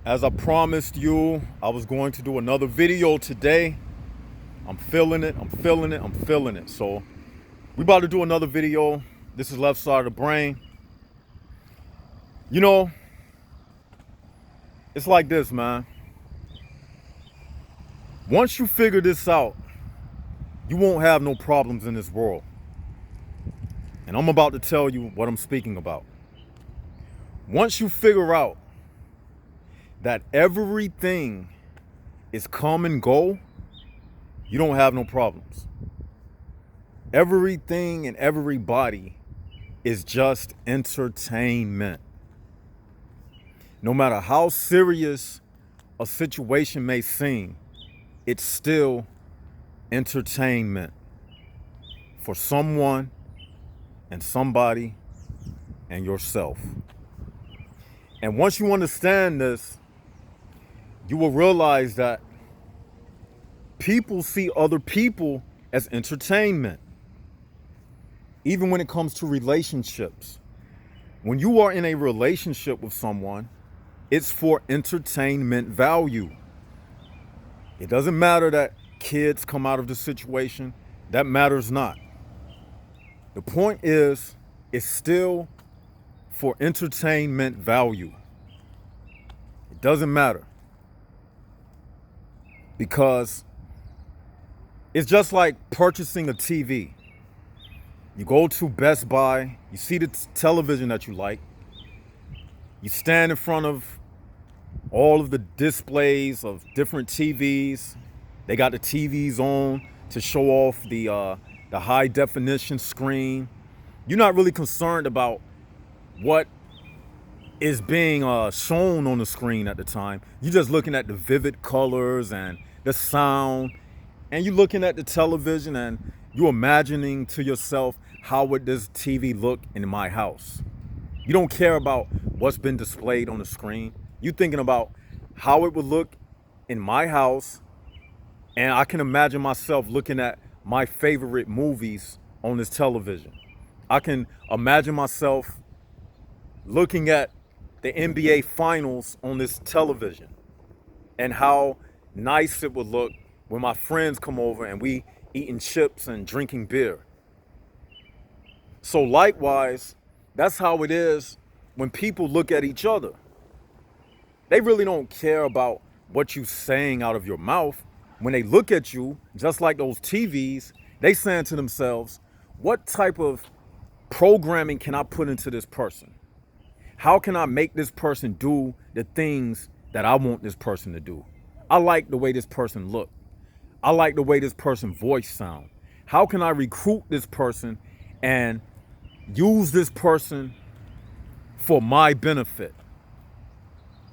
As I promised you, I was going to do another video today. I'm feeling it, I'm feeling it, I'm feeling it. So we about to do another video. This is Left Side of the Brain. You know, it's like this, man. Once you figure this out, you won't have no problems in this world. And I'm about to tell you what I'm speaking about. Once you figure out that everything is come and go, you don't have no problems. Everything and everybody is just entertainment. No matter how serious a situation may seem, it's still entertainment for someone and somebody and yourself. And once you understand this, you will realize that people see other people as entertainment. Even when it comes to relationships. When you are in a relationship with someone, it's for entertainment value. It doesn't matter that kids come out of the situation. That matters not. The point is, it's still for entertainment value. It doesn't matter. Because it's just like purchasing a TV. You go to Best Buy, you see the television that you like, you stand in front of all of the displays of different TVs. They got the TVs on to show off the high definition screen. You're not really concerned about what is being shown on the screen at the time. You're just looking at the vivid colors and the sound, and you're looking at the television and you're imagining to yourself, how would this TV look in my house? You don't care about what's been displayed on the screen. You're thinking about how it would look in my house, and I can imagine myself looking at my favorite movies on this television. I can imagine myself looking at the NBA finals on this television and how nice it would look when my friends come over and we eating chips and drinking beer. So likewise, that's how it is when people look at each other. They really don't care about what you're saying out of your mouth. When they look at you, just like those TVs, they saying to themselves, what type of programming can I put into this person? How can I make this person do the things that I want this person to do? I like the way this person look. I like the way this person's voice sound. How can I recruit this person and use this person for my benefit?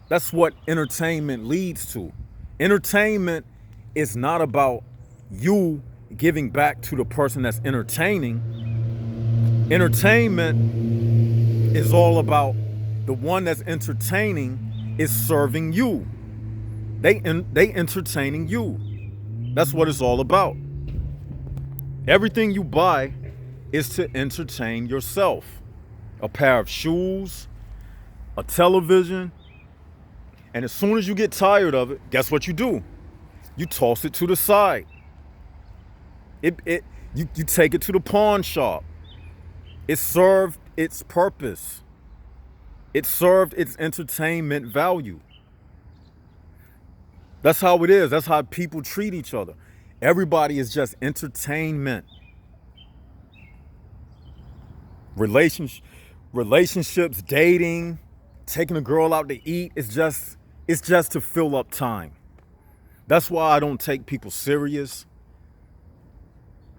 That's what entertainment leads to. Entertainment is not about you giving back to the person that's entertaining. Entertainment is all about the one that's entertaining is serving you. They entertaining you. That's what it's all about. Everything you buy is to entertain yourself. A pair of shoes, a television, and as soon as you get tired of it, guess what you do? You toss it to the side. You take it to the pawn shop. It served its purpose. It served its entertainment value. That's how it is. That's how people treat each other. Everybody is just entertainment. Relationships, dating, taking a girl out to eat, it's just to fill up time. That's why I don't take people serious.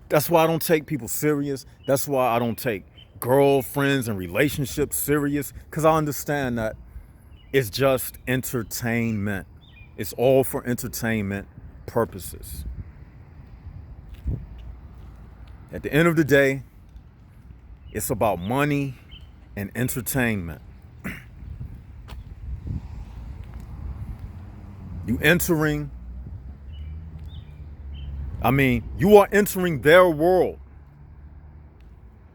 That's why I don't take people serious. That's why I don't take girlfriends and relationships serious, because I understand that it's just entertainment. It's all for entertainment purposes. At the end of the day, it's about money and entertainment. You are entering their world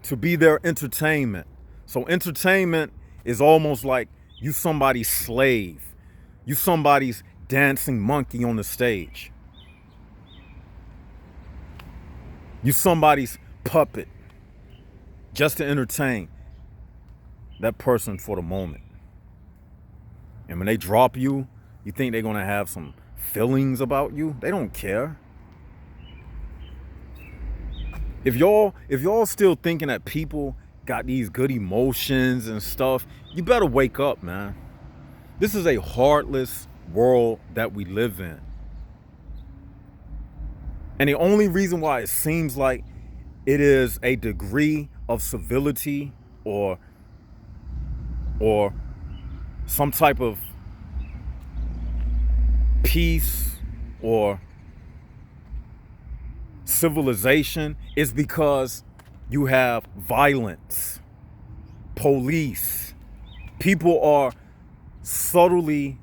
to be their entertainment. So entertainment is almost like you somebody's slave. You somebody's dancing monkey on the stage. You somebody's puppet just to entertain that person for the moment. And when they drop you, you think they're gonna have some feelings about you? They don't care. If y'all still thinking that people got these good emotions and stuff, you better wake up, man. This is a heartless world that we live in. And the only reason why it seems like it is a degree of civility or some type of peace or civilization is because you have violence, police. People are subtly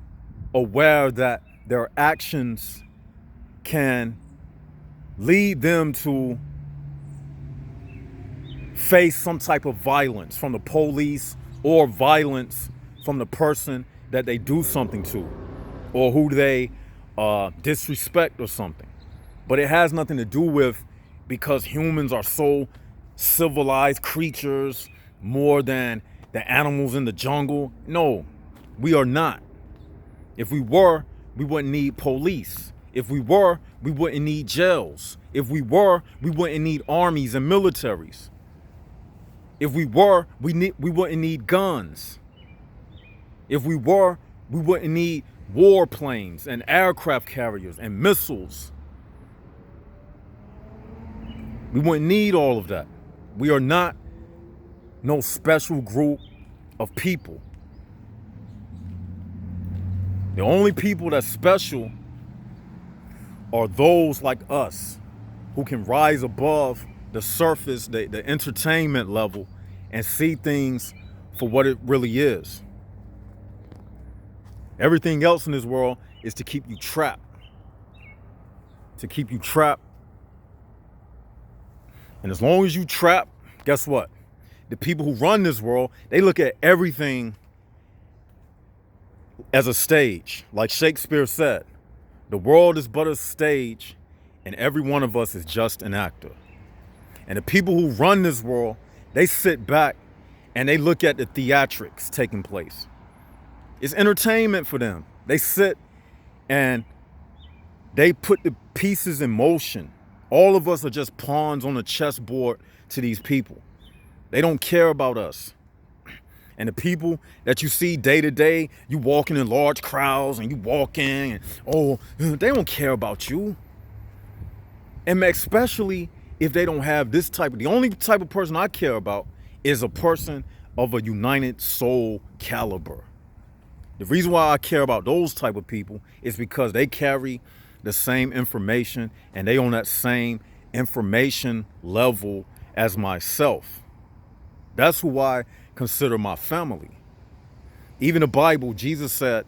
aware that their actions can lead them to face some type of violence from the police or violence from the person that they do something to or who they disrespect or something. But it has nothing to do with because humans are so civilized creatures more than the animals in the jungle. No, we are not. If we were, we wouldn't need police. If we were, we wouldn't need jails. If we were, we wouldn't need armies and militaries. If we were, we wouldn't need guns. If we were, we wouldn't need warplanes and aircraft carriers and missiles. We wouldn't need all of that. We are not no special group of people. The only people that's special are those like us who can rise above the surface, the entertainment level, and see things for what it really is. Everything else in this world is to keep you trapped. To keep you trapped. And as long as you trapped, guess what? The people who run this world, they look at everything as a stage. Like Shakespeare said, the world is but a stage and every one of us is just an actor. And the people who run this world, they sit back and they look at the theatrics taking place. It's entertainment for them. They sit and they put the pieces in motion. All of us are just pawns on a chessboard to these people. They don't care about us. And the people that you see day to day, you walking in large crowds and you walking and they don't care about you. And especially if they don't have this type of, the only type of person I care about is a person of a united soul caliber. The reason why I care about those type of people is because they carry the same information and they on that same information level as myself. That's who I consider my family. Even the Bible, Jesus said,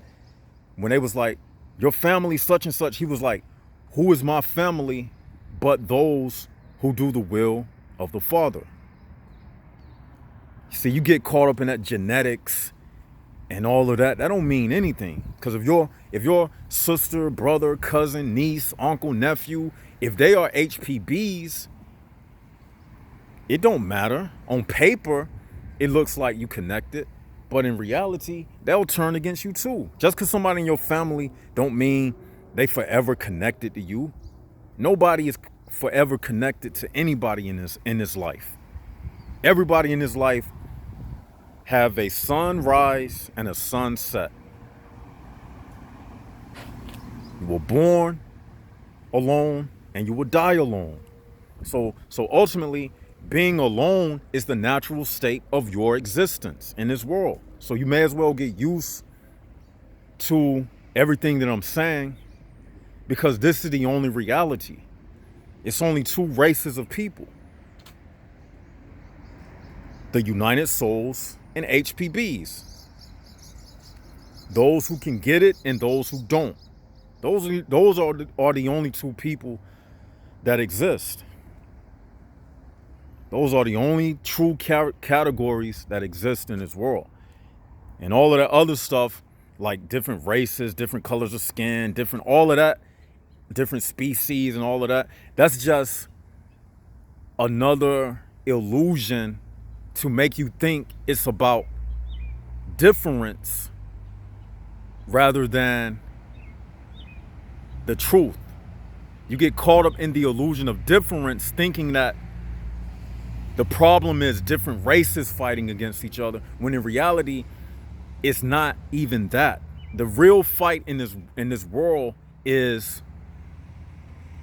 when they was like, your family such and such, he was like, who is my family but those who do the will of the Father? See, you get caught up in that genetics and all of that. That don't mean anything. Because if your sister, brother, cousin, niece, uncle, nephew, if they are HPBs, it don't matter. On paper, it looks like you connected. But in reality, they'll turn against you too. Just because somebody in your family don't mean they forever connected to you. Nobody is forever connected to anybody in this life. Everybody in this life have a sunrise and a sunset. You were born alone and you will die alone. So ultimately, being alone is the natural state of your existence in this world. So you may as well get used to everything that I'm saying, because this is the only reality. It's only two races of people: the United Souls and HPBs. Those who can get it and those who don't. Those are the only two people that exist. Those are the only true categories that exist in this world. And all of that other stuff like different races, different colors of skin, different all of that, different species and all of that. That's just another illusion to make you think it's about difference rather than the truth. You get caught up in the illusion of difference, thinking that the problem is different races fighting against each other, when in reality, it's not even that. The real fight in this world is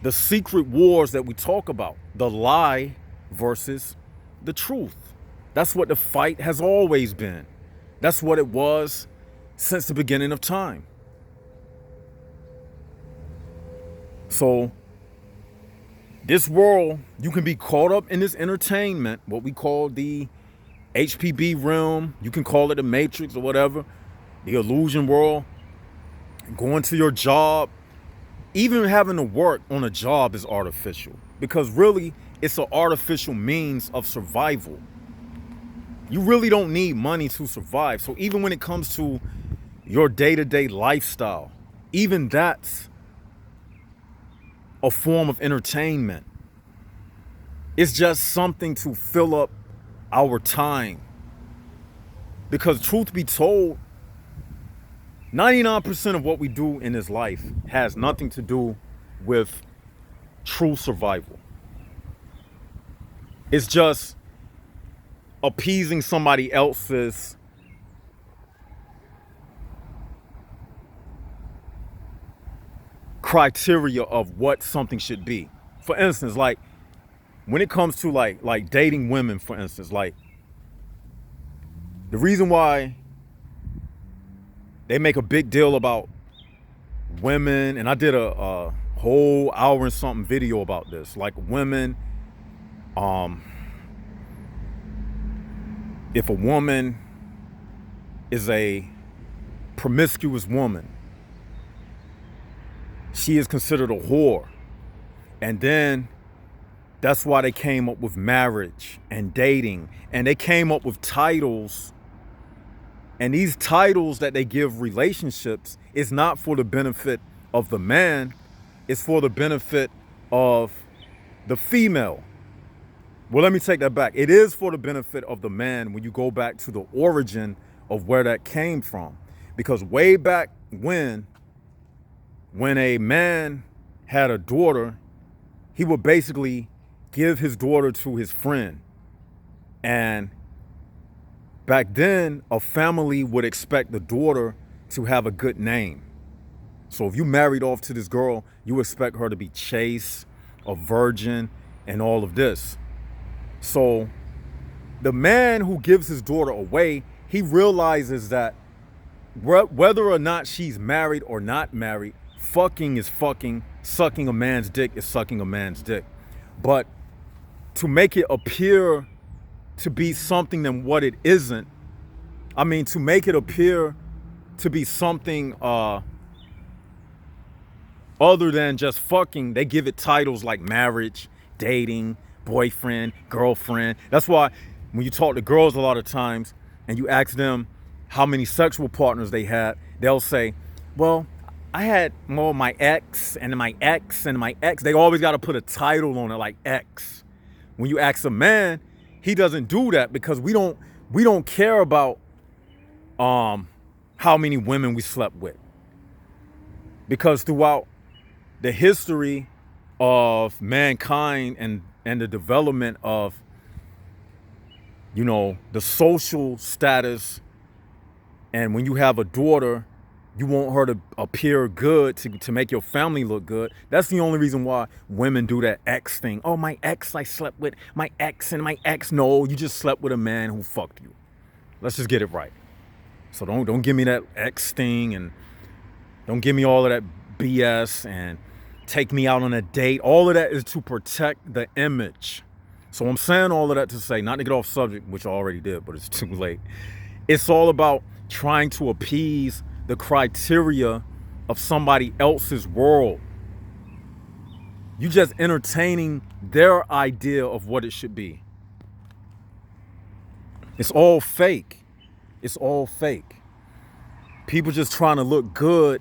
the secret wars that we talk about, the lie versus the truth. That's what the fight has always been. That's what it was since the beginning of time. So this world, you can be caught up in this entertainment, what we call the HPB realm. You can call it the Matrix or whatever, the illusion world. Going to your job, even having to work on a job is artificial, because really it's an artificial means of survival. You really don't need money to survive. So even when it comes to your day-to-day lifestyle, even that's a form of entertainment. It's just something to fill up our time. Because truth be told, 99% of what we do in this life has nothing to do with true survival. It's just appeasing somebody else's criteria of what something should be. For instance, like when it comes to like dating women, for instance, like the reason why they make a big deal about women, and I did a whole hour and something video about this, like women, if a woman is a promiscuous woman, she is considered a whore. And then that's why they came up with marriage and dating, and they came up with titles. And these titles that they give relationships is not for the benefit of the man, it's for the benefit of the female. Well, let me take that back. It is for the benefit of the man when you go back to the origin of where that came from. Because way back when a man had a daughter, he would basically give his daughter to his friend. And back then, a family would expect the daughter to have a good name. So if you married off to this girl, you expect her to be chaste, a virgin, and all of this. So the man who gives his daughter away, he realizes that whether or not she's married or not married, fucking is fucking, sucking a man's dick is sucking a man's dick. But to make it appear to be something than what it isn't, I mean, to make it appear to be something other than just fucking, they give it titles like marriage, dating, boyfriend, girlfriend. That's why when you talk to girls a lot of times and you ask them how many sexual partners they had, they'll say, well, I had more my ex and my ex and my ex. They always got to put a title on it like ex. When you ask a man, he doesn't do that, because we don't care about how many women we slept with. Because throughout the history of mankind and the development of, you know, the social status, and when you have a daughter, you want her to appear good to make your family look good. That's the only reason why women do that ex thing. Oh, my ex, I slept with my ex and my ex. No, you just slept with a man who fucked you. Let's just get it right. So don't give me that ex thing, and don't give me all of that BS and take me out on a date. All of that is to protect the image. So I'm saying all of that to say, not to get off subject, which I already did, but it's too late. It's all about trying to appease the criteria of somebody else's world. You just entertaining their idea of what it should be. It's all fake. It's all fake. People just trying to look good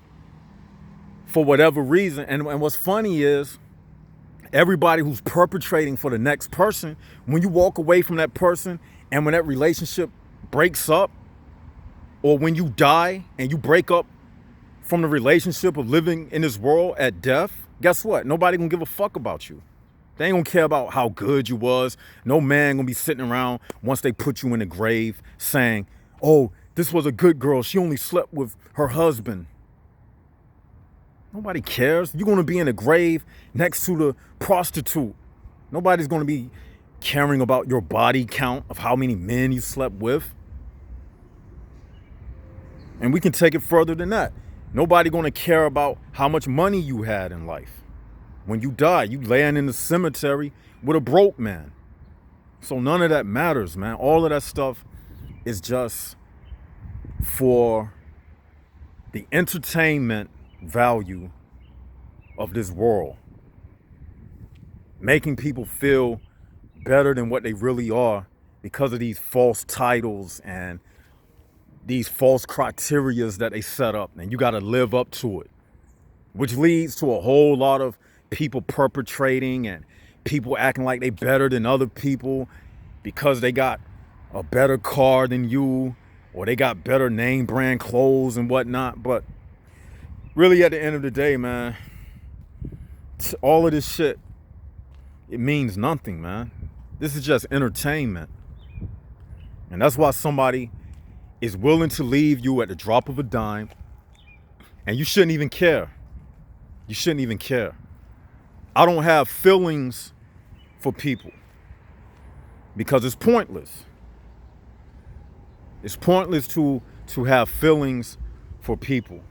for whatever reason. And what's funny is everybody who's perpetrating for the next person, when you walk away from that person and when that relationship breaks up, or when you die and you break up from the relationship of living in this world at death, guess what? Nobody gonna give a fuck about you. They ain't gonna care about how good you was. No man gonna be sitting around once they put you in the grave saying, oh, this was a good girl. She only slept with her husband. Nobody cares. You're gonna be in the grave next to the prostitute. Nobody's gonna be caring about your body count of how many men you slept with. And we can take it further than that. Nobody gonna care about how much money you had in life. When you die, you laying in the cemetery with a broke man. So none of that matters, man. All of that stuff is just for the entertainment value of this world. Making people feel better than what they really are because of these false titles and these false criterias that they set up, and you got to live up to it, which leads to a whole lot of people perpetrating and people acting like they better than other people because they got a better car than you, or they got better name brand clothes and whatnot. But really, at the end of the day, man, all of this shit, it means nothing, man. This is just entertainment. And that's why somebody is willing to leave you at the drop of a dime, and you shouldn't even care. You shouldn't even care. I don't have feelings for people because it's pointless. It's pointless to have feelings for people.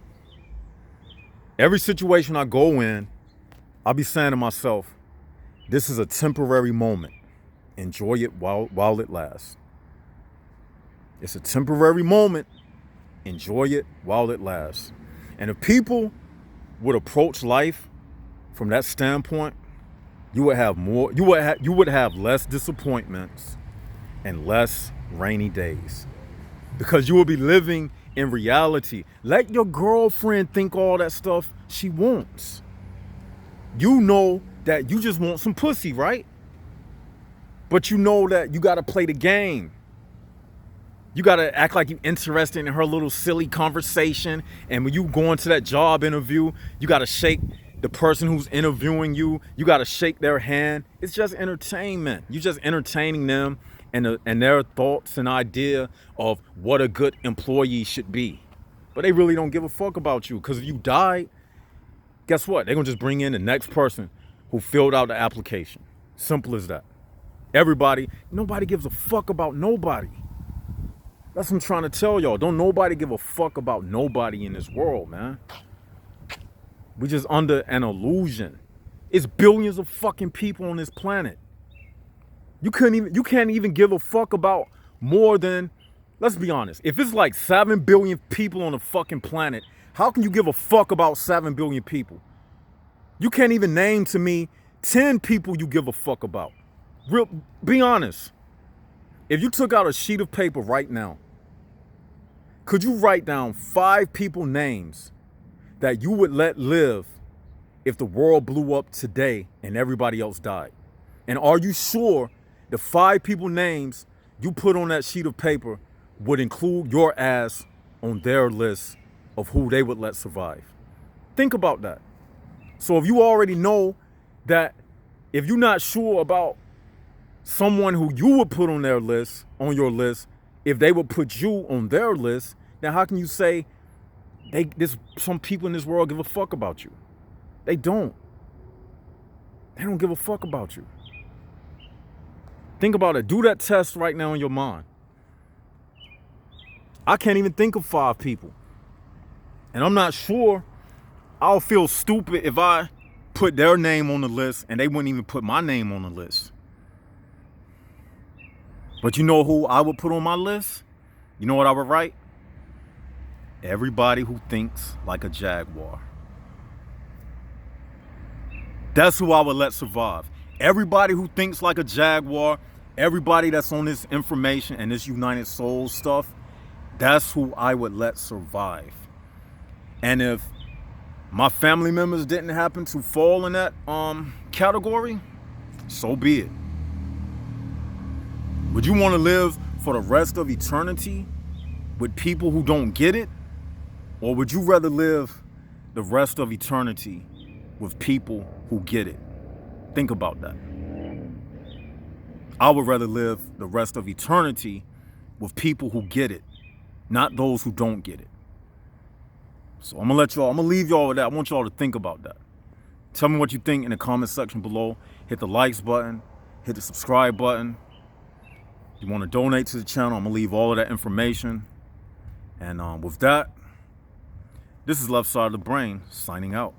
Every situation I go in, I'll be saying to myself, this is a temporary moment. Enjoy it while it lasts. It's a temporary moment. Enjoy it while it lasts. And if people would approach life from that standpoint, you would have more. You would have less disappointments and less rainy days, because you will be living in reality. Let your girlfriend think all that stuff she wants. You know that you just want some pussy, right? But you know that you got to play the game. You got to act like you're interested in her little silly conversation. And when you go into that job interview, you got to shake the person who's interviewing you. You got to shake their hand. It's just entertainment. You're just entertaining them and their thoughts and idea of what a good employee should be. But they really don't give a fuck about you, because if you died, guess what? They're going to just bring in the next person who filled out the application. Simple as that. Nobody gives a fuck about nobody. That's what I'm trying to tell y'all. Don't nobody give a fuck about nobody in this world, man. We're just under an illusion. It's billions of fucking people on this planet. You can't even give a fuck about more than, let's be honest, if it's like 7 billion people on the fucking planet, how can you give a fuck about 7 billion people? You can't even name to me 10 people you give a fuck about. Be honest. If you took out a sheet of paper right now, could you write down 5 people names that you would let live if the world blew up today and everybody else died? And are you sure the 5 people names you put on that sheet of paper would include your ass on their list of who they would let survive? Think about that. So if you already know that, if you're not sure about someone who you would put on your list, if they would put you on their list, then how can you say some people in this world give a fuck about you? They don't. They don't give a fuck about you. Think about it. Do that test right now in your mind. I can't even think of 5 people. And I'm not sure I'll feel stupid if I put their name on the list and they wouldn't even put my name on the list. But you know who I would put on my list? You know what I would write? Everybody who thinks like a jaguar. That's who I would let survive. Everybody who thinks like a jaguar, everybody that's on this information and this United Souls stuff, that's who I would let survive. And if my family members didn't happen to fall in that category, so be it. Would you want to live for the rest of eternity with people who don't get it? Or would you rather live the rest of eternity with people who get it? Think about that. I would rather live the rest of eternity with people who get it, not those who don't get it. So I'm gonna leave y'all with that. I want y'all to think about that. Tell me what you think in the comment section below. Hit the likes button, hit the subscribe button. If you want to donate to the channel, I'm gonna leave all of that information. And with that, this is Left Side of the Brain signing out.